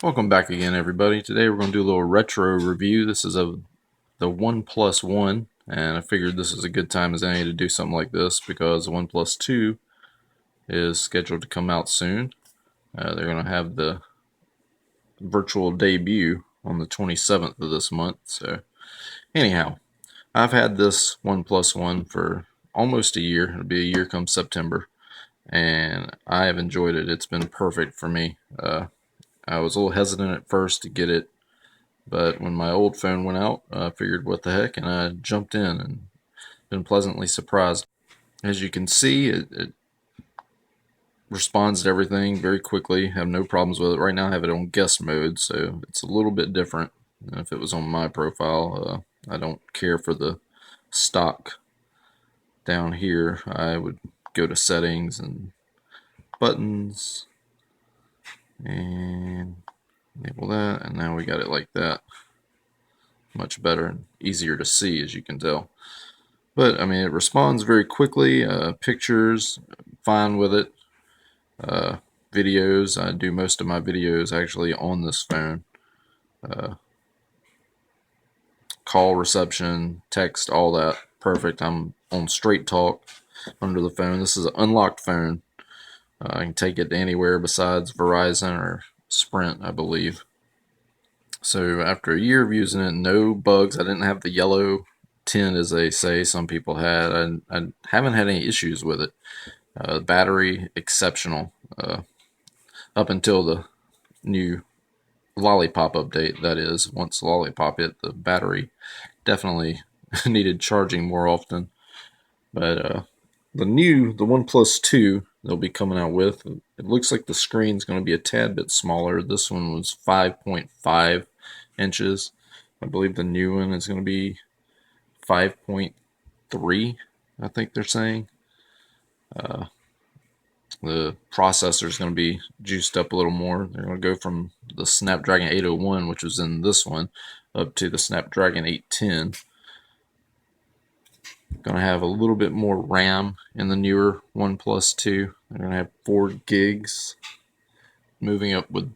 Welcome back again, everybody. Today we're going to do a little retro review. This is of the OnePlus One, and I figured this is a good time as any to do something like this because the OnePlus Two is scheduled to come out soon. They're going to have the virtual debut on the 27th of this month. So, anyhow, I've had this OnePlus One for almost a year. It'll be a year come September, and I have enjoyed it. It's been perfect for me. I was a little hesitant at first to get it. But when my old phone went out, I figured what the heck, and I jumped in and been pleasantly surprised. As you can see, it responds to everything very quickly. Have no problems with it. Right now, I have it on guest mode, so it's a little bit different than if it was on my profile. I don't care for the stock down here. I would go to settings and buttons and enable that, and now we got it like that. Much better and easier to see, as you can tell. But I mean, it responds very quickly. Pictures, fine with it. Uh, Videos, I do most of my videos actually on this phone. Uh, Call reception, text, all that, perfect. I'm on Straight Talk under the phone. This is an unlocked phone. I can take it anywhere besides Verizon or Sprint, I believe. So after a year of using it, no bugs. I didn't have the yellow tint as they say some people had. I haven't had any issues with it. Battery exceptional up until the new Lollipop update. That is, once Lollipop hit, the battery definitely needed charging more often. But the OnePlus Two they'll be coming out with, it looks like the screen's going to be a tad bit smaller. This one was 5.5 inches. I believe the new one is going to be 5.3. I think they're saying. The processor is going to be juiced up a little more. They're going to go from the Snapdragon 801, which was in this one, up to the Snapdragon 810. Going to have a little bit more RAM in the newer OnePlus 2. They're going to have 4 gigs. Moving up with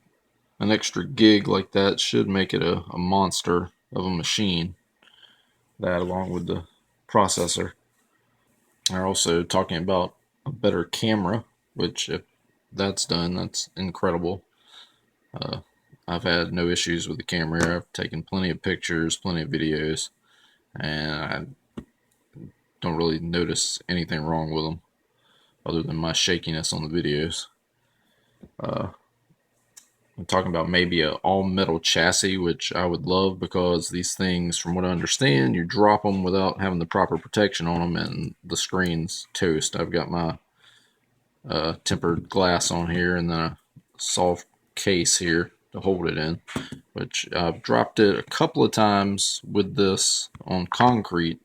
an extra gig like that should make it a monster of a machine. That, along with the processor. They're also talking about a better camera, which, if that's done, that's incredible. Uh, I've had no issues with the camera. I've taken plenty of pictures, plenty of videos, and I don't really notice anything wrong with them other than my shakiness on the videos. Uh, I'm talking about maybe a all metal chassis, which I would love because these things, from what I understand, you drop them without having the proper protection on them, and the screen's toast. I've got my tempered glass on here, and then a soft case here to hold it in, which I've dropped it a couple of times with this on concrete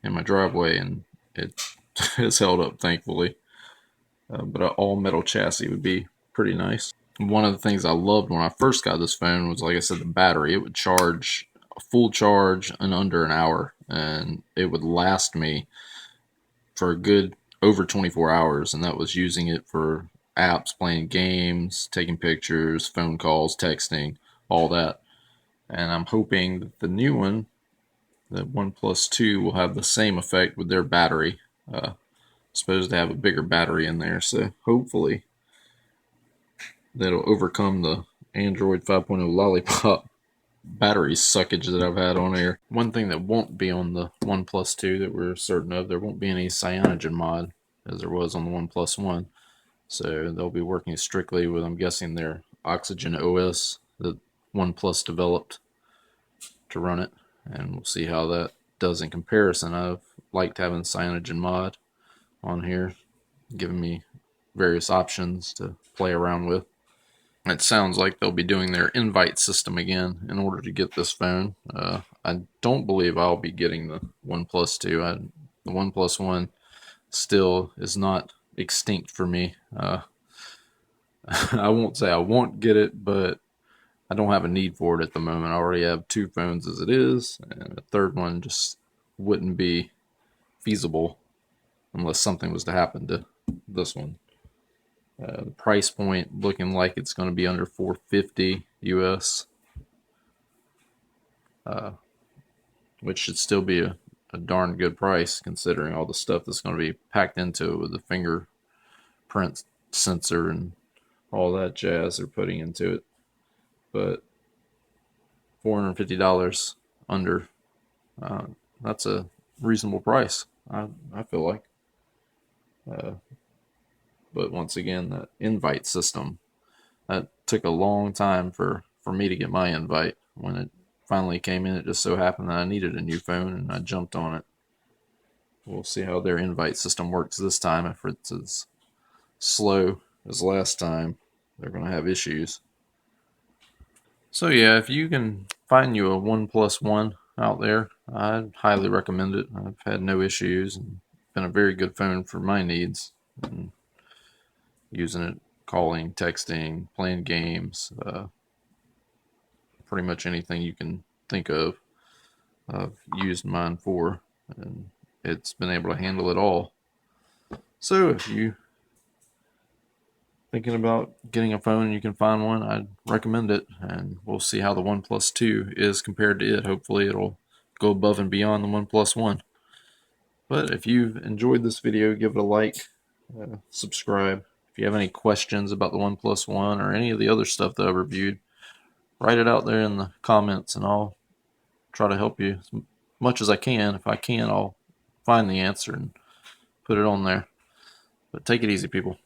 in my driveway, and it has held up, thankfully. But an all metal chassis would be pretty nice. One of the things I loved when I first got this phone was, like I said, the battery. It would charge a full charge in under an hour, and it would last me for a good over 24 hours, and that was using it for apps, playing games, taking pictures, phone calls, texting, all that. And I'm hoping that the new one, the OnePlus 2, will have the same effect with their battery. Supposed to have a bigger battery in there, so hopefully that'll overcome the Android 5.0 Lollipop battery suckage that I've had on here. One thing that won't be on the OnePlus 2 that we're certain of, there won't be any cyanogen mod as there was on the OnePlus 1. So they'll be working strictly with, I'm guessing, their Oxygen OS that OnePlus developed to run it. And we'll see how that does in comparison. I've liked having cyanogen mod on here, giving me various options to play around with. It sounds like they'll be doing their invite system again in order to get this phone. I don't believe I'll be getting the OnePlus 2. The OnePlus 1 still is not extinct for me. I won't say I won't get it, but I don't have a need for it at the moment. I already have 2 phones as it is, and a third one just wouldn't be feasible unless something was to happen to this one. The price point looking like it's going to be under 450. US, which should still be a darn good price considering all the stuff that's going to be packed into it with the fingerprint sensor and all that jazz they're putting into it. But $450 under, that's a reasonable price, I feel like. But once again, that invite system, that took a long time for me to get my invite. When it finally came in, it just so happened that I needed a new phone and I jumped on it. We'll see how their invite system works this time. If it's as slow as last time, they're going to have issues. So yeah, if you can find you a OnePlus One out there, I'd highly recommend it. I've had no issues and been a very good phone for my needs. And using it, calling, texting, playing games, pretty much anything you can think of, I've used mine for, and it's been able to handle it all. So if you thinking about getting a phone and you can find one, I'd recommend it, and we'll see how the OnePlus 2 is compared to it. Hopefully it'll go above and beyond the OnePlus 1. But if you've enjoyed this video, give it a like, subscribe. If you have any questions about the OnePlus 1 or any of the other stuff that I've reviewed, write it out there in the comments and I'll try to help you as much as I can. If I can, I'll find the answer and put it on there. But take it easy, people.